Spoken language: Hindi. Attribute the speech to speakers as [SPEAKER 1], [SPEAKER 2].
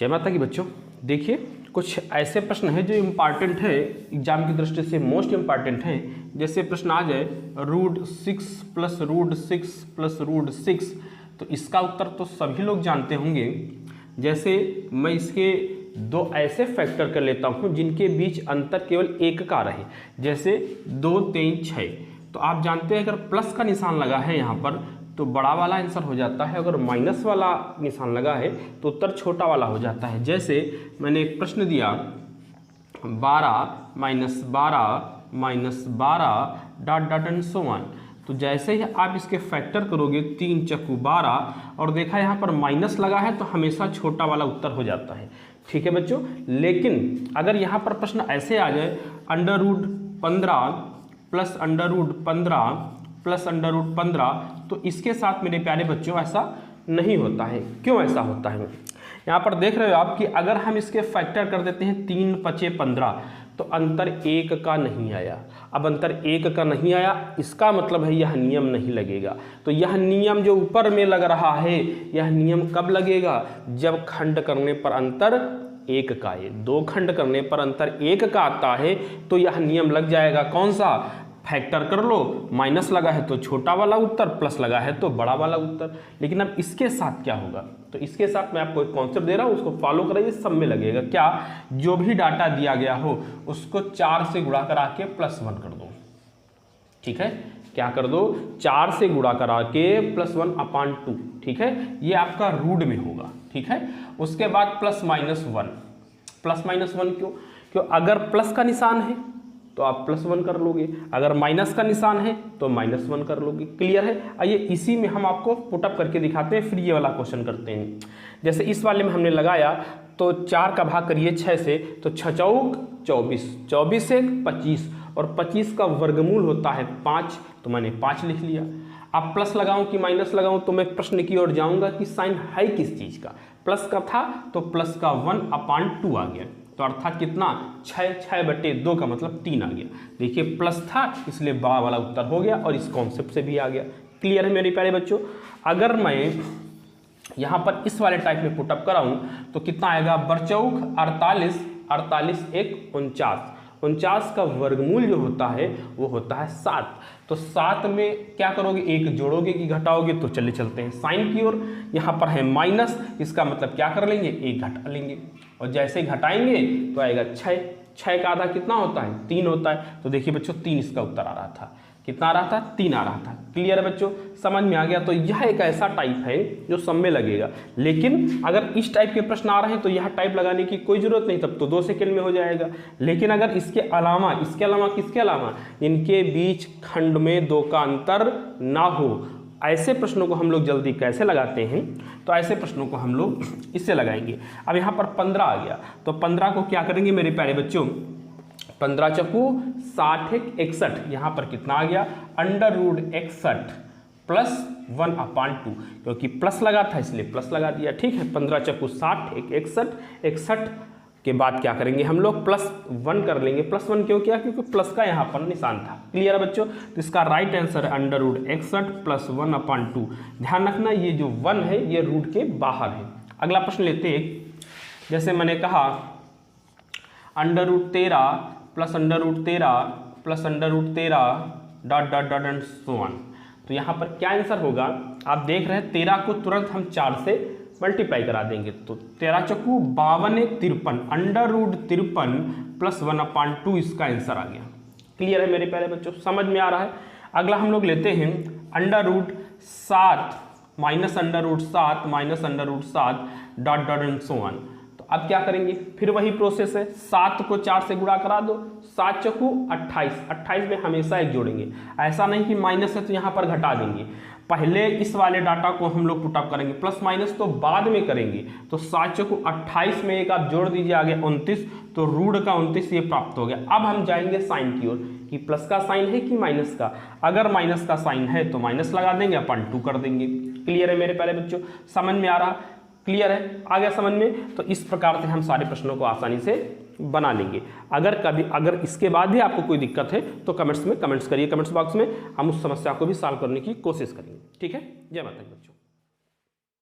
[SPEAKER 1] जय माता की बच्चों। देखिए कुछ ऐसे प्रश्न हैं जो इम्पॉर्टेंट है, एग्जाम की दृष्टि से मोस्ट इम्पॉर्टेंट हैं। जैसे प्रश्न आ जाए √6 + √6 + √6, तो इसका उत्तर तो सभी लोग जानते होंगे। जैसे मैं इसके दो ऐसे फैक्टर कर लेता हूँ जिनके बीच अंतर केवल एक का रहे, जैसे 2, 3, 6। तो आप जानते हैं अगर प्लस का निशान लगा है यहाँ पर तो बड़ा वाला आंसर हो जाता है, अगर माइनस वाला निशान लगा है तो उत्तर छोटा वाला हो जाता है। जैसे मैंने एक प्रश्न दिया 12 - 12 - 12 ... एंड सो ऑन। तो जैसे ही आप इसके फैक्टर करोगे 3 × 12 और देखा यहाँ पर माइनस लगा है तो हमेशा छोटा वाला उत्तर हो जाता है। ठीक है बच्चों, लेकिन अगर यहाँ पर प्रश्न ऐसे आ जाए √15 + √15 + √15, तो इसके साथ मेरे प्यारे बच्चों ऐसा नहीं होता है। क्यों ऐसा होता है? यहाँ पर देख रहे हो आप कि अगर हम इसके फैक्टर कर देते हैं 3 × 5 = 15, तो अंतर 1 का नहीं आया। अब अंतर 1 का नहीं आया, इसका मतलब है यह नियम नहीं लगेगा। तो यह नियम जो ऊपर में लग रहा है, यह नियम कब लगेगा? जब खंड करने पर अंतर 1 का है। 2 खंड करने पर अंतर 1 का आता है तो यह नियम लग जाएगा। कौन सा? फैक्टर कर लो, माइनस लगा है तो छोटा वाला उत्तर, प्लस लगा है तो बड़ा वाला उत्तर। लेकिन अब इसके साथ क्या होगा? तो इसके साथ मैं आपको एक कॉन्सेप्ट दे रहा हूँ, उसको फॉलो कराइए, सब में लगेगा। क्या? जो भी डाटा दिया गया हो उसको 4 से गुणा करा के +1 कर दो। ठीक है, क्या कर दो? 4 से गुणा करा के +1/2। ठीक है, ये आपका रूट में होगा। ठीक है, उसके बाद +-1। +-1 क्यों? अगर प्लस का निशान है तो आप +1 कर लोगे, अगर माइनस का निशान है तो -1 कर लोगे। क्लियर है? आइए इसी में हम आपको पुटअप करके दिखाते हैं, फिर ये वाला क्वेश्चन करते हैं। जैसे इस वाले में हमने लगाया तो 4 का भाग करिए 6 से, तो 6 चौक 24, 24 से 25, और 25 का वर्गमूल होता है 5, तो मैंने 5 लिख लिया। अब प्लस लगाऊं कि माइनस लगाऊं, तो मैं प्रश्न की ओर जाऊंगा कि साइन है किस चीज का? प्लस का था तो प्लस का 1/2 आ गया, तो अर्थात कितना? 6/2 का मतलब 3 आ गया। देखिए प्लस था इसलिए बड़ा वाला उत्तर हो गया और इस कॉन्सेप्ट से भी आ गया। क्लियर है मेरे प्यारे बच्चों? अगर मैं यहाँ पर इस वाले टाइप में पुटअप कराऊं तो कितना आएगा? बरचौक 48, 48 × 1 = 49। 49 का वर्गमूल जो होता है वो होता है 7। तो 7 में क्या करोगे? 1 जोड़ोगे कि घटाओगे? तो चले चलते हैं साइन की ओर। यहाँ पर है माइनस, इसका मतलब क्या कर लेंगे? 1 घटा लेंगे, और जैसे घटाएंगे तो आएगा 6। 6 का आधा कितना होता है? 3 होता है। तो देखिए बच्चों 3 इसका उत्तर आ रहा था। कितना आ रहा था? 3 आ रहा था। क्लियर है बच्चों? समझ में आ गया? तो यह एक ऐसा टाइप है जो सब में लगेगा। लेकिन अगर इस टाइप के प्रश्न आ रहे हैं तो यह टाइप लगाने की कोई जरूरत नहीं, तब तो 2 सेकंड में हो जाएगा। लेकिन अगर इसके अलावा किसके अलावा इनके बीच खंड में 2 का अंतर ना हो, ऐसे प्रश्नों को हम लोग जल्दी कैसे लगाते हैं? तो ऐसे प्रश्नों को हम लोग इससे लगाएंगे। अब यहाँ पर 15 आ गया, तो 15 को क्या करेंगे मेरे प्यारे बच्चों? 15 चौकू 60 × 61, यहाँ पर कितना आ गया? √61 + 1/2, क्योंकि प्लस लगा था इसलिए प्लस लगा दिया। ठीक है, 15 चौकू 60 × 61, 61 के बाद क्या करेंगे हम लोग? +1 कर लेंगे। +1 क्यों किया? क्योंकि प्लस का यहाँ पर निशान था। क्लियर है बच्चों? तो इसका राइट आंसर है √61 + 1/2। ध्यान रखना ये जो 1 है ये रूट के बाहर है। अगला प्रश्न लेते हैं। जैसे मैंने कहा √13 + √13 + √13 ... एंड सो ऑन। तो यहाँ पर क्या आंसर होगा? आप देख रहे हैं 13 को तुरंत हम 4 से मल्टीप्लाई करा देंगे, तो 13 चौकू 52 × 53, √53 + 1/2 इसका आंसर आ गया। क्लियर है मेरे प्यारे बच्चों? समझ में आ रहा है? अगला हम लोग लेते हैं √7 - √7 ... एंड सो ऑन। तो अब क्या करेंगे? फिर वही प्रोसेस है, 7 को 4 से गुणा करा दो, 7 चौकू 28, 28 में हमेशा 1 जोड़ेंगे। ऐसा नहीं कि माइनस है तो यहाँ पर घटा देंगे। पहले इस वाले डाटा को हम लोग पुटअप करेंगे, प्लस माइनस तो बाद में करेंगे। तो 7 चौकू 28 में 1 आप जोड़ दीजिए, आगे 29, तो रूट का 29 ये प्राप्त हो गया। अब हम जाएंगे साइन की ओर कि प्लस का साइन है कि माइनस का। अगर माइनस का साइन है तो माइनस लगा देंगे, 2 कर देंगे। क्लियर है मेरे प्यारे बच्चों? समझ में आ रहा? क्लियर है? आ गया समझ में? तो इस प्रकार से हम सारे प्रश्नों को आसानी से बना लेंगे। अगर इसके बाद भी आपको कोई दिक्कत है तो कमेंट्स करिए, कमेंट्स बॉक्स में हम उस समस्या को भी सॉल्व करने की कोशिश करेंगे। ठीक है? जय माता दी बच्चों।